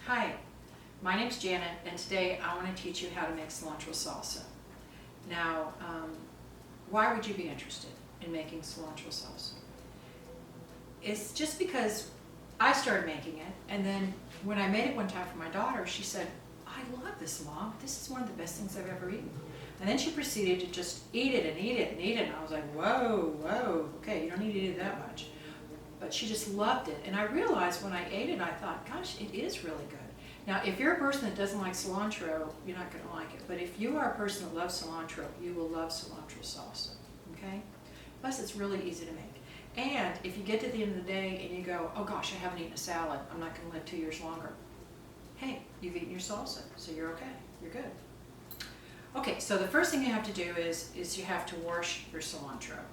Hi, my name's Janet, and today I want to teach you how to make cilantro salsa. Now, why would you be interested in making cilantro salsa? It's just because I started making it, and then when I made it one time for my daughter, she said, "I love this, Mom. This is one of the best things I've ever eaten." And then she proceeded to just eat it and eat it and eat it, and I was like, whoa, okay, you don't need to eat it that much. But she just loved it, and I realized when I ate it, I thought, gosh, it is really good. Now, if you're a person that doesn't like cilantro, you're not going to like it. But if you are a person that loves cilantro, you will love cilantro salsa, okay? Plus, it's really easy to make. And if you get to the end of the day and you go, oh gosh, I haven't eaten a salad, I'm not going to live 2 years longer. Hey, you've eaten your salsa, so you're okay, you're good. Okay, so the first thing you have to do is you have to wash your cilantro.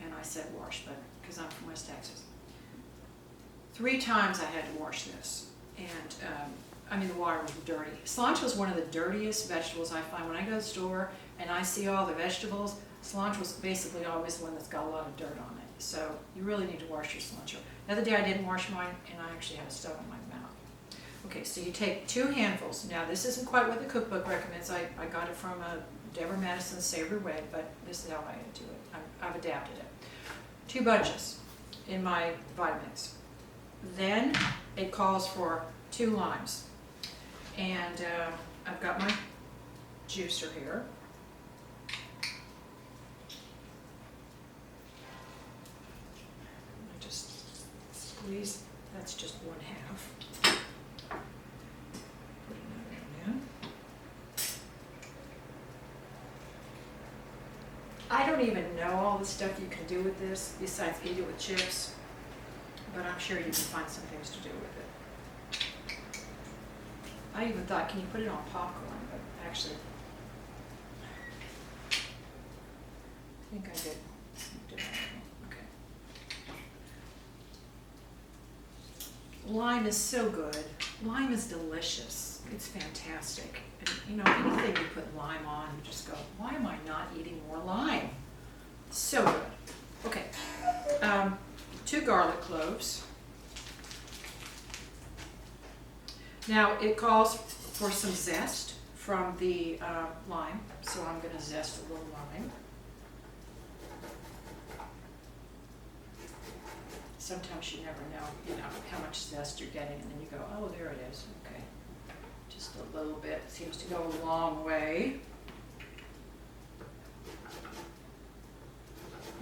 And I said wash, but because I'm from West Texas. 3 times I had to wash this. And I mean, the water was dirty. Cilantro is one of the dirtiest vegetables I find. When I go to the store and I see all the vegetables, cilantro is basically always the one that's got a lot of dirt on it. So you really need to wash your cilantro. The other day I didn't wash mine, and I actually had a stone in my mouth. Okay, so you take 2 handfuls. Now, this isn't quite what the cookbook recommends. I got it from Deborah Madison's Savory Way, but this is how I do it. I've adapted it. 2 bunches in my Vitamix. Then it calls for 2 limes. And I've got my juicer here. I just squeeze, that's just 1/2. Put another in. I don't even know all the stuff you can do with this besides eat it with chips, but I'm sure you can find some things to do with it. I even thought, can you put it on popcorn? But actually, I think I did. Okay. Lime is so good. Lime is delicious. It's fantastic. And you know, anything you put lime on, you just go, why am I not eating more lime? So good. Okay. 2 garlic cloves. Now, it calls for some zest from the lime, so I'm going to zest a little lime. Sometimes you never know, how much zest you're getting, and then you go, oh, there it is. Okay, just a little bit seems to go a long way.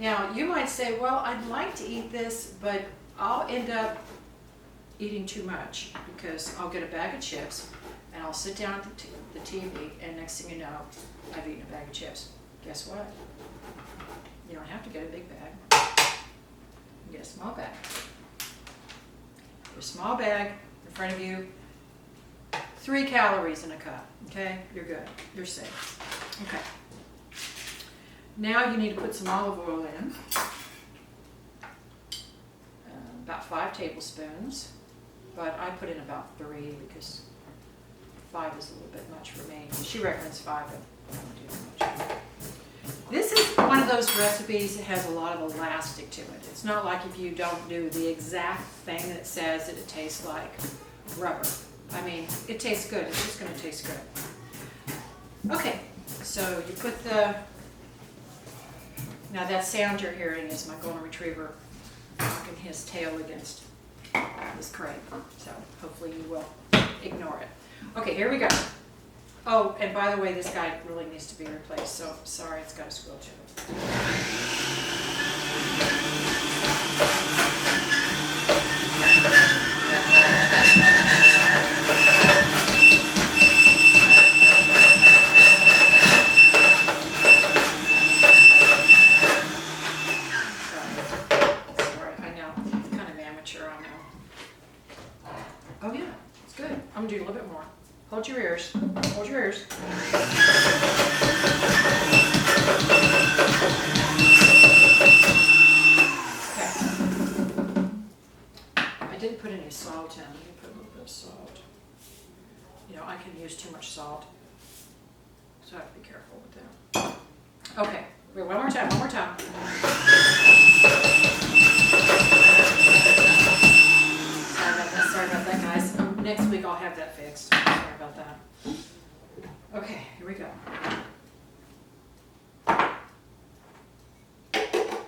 Now, you might say, well, I'd like to eat this, but I'll end up eating too much because I'll get a bag of chips and I'll sit down at the TV, and next thing you know, I've eaten a bag of chips. Guess what? You don't have to get a big bag. You get a small bag. Get a small bag in front of you. 3 calories in a cup. Okay? You're good. You're safe. Okay. Now you need to put some olive oil in. About 5 tablespoons. But I put in about 3 because 5 is a little bit much for me. She recommends 5, but I don't do that much. This is one of those recipes that has a lot of elastic to it. It's not like if you don't do the exact thing that it says that it tastes like rubber. I mean, it tastes good. It's just going to taste good. Okay, so you put the... Now that sound you're hearing is my golden retriever knocking his tail against this crate, so hopefully you will ignore it. Okay, here we go. Oh, and by the way, this guy really needs to be replaced, so sorry it's got a squeal to it. Sorry, I know, kind of amateur, I know. Oh yeah, it's good. I'm gonna do a little bit more. Hold your ears. Hold your ears. Okay. I didn't put any salt in. Let me put a little bit of salt. You know, I can use too much salt, so I have to be careful with that. Okay. Wait, one more time. One more time. Sorry about that, guys. next week I'll have that fixed. Sorry about that. Okay, here we go.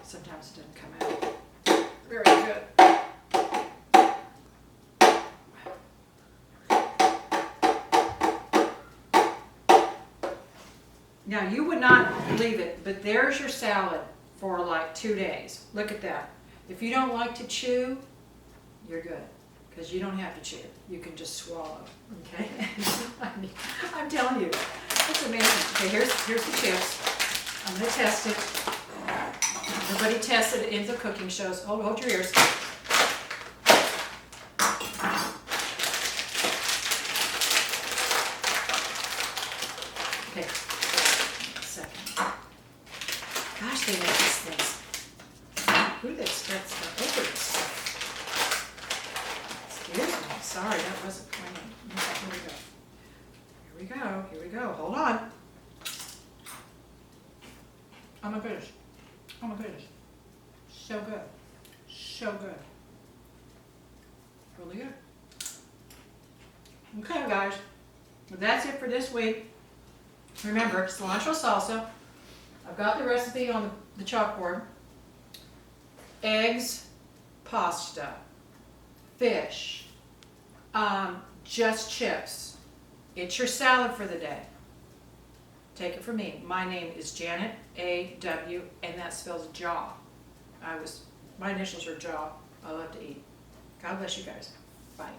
Sometimes it doesn't come out very good. Now, you would not believe it, but there's your salad for like 2 days. Look at that. If you don't like to chew, you're good, because you don't have to chew. You can just swallow, okay? I mean, I'm telling you, it's amazing. Okay, here's the chips. I'm gonna test it. Everybody tests it in the cooking shows. Hold your ears. Okay. Gosh, they make these things. Who they expect to open this stuff? Excuse me. Sorry, that wasn't planned. Okay, here we go. Here we go. Hold on. Oh my goodness. Oh my goodness. So good. So good. Really good. Okay, guys. Well, that's it for this week. Remember, cilantro salsa. I've got the recipe on the chalkboard. Eggs, pasta, fish, just chips. It's your salad for the day. Take it from me. My name is Janet, A.W., and that spells jaw. My initials are jaw. I love to eat. God bless you guys. Bye.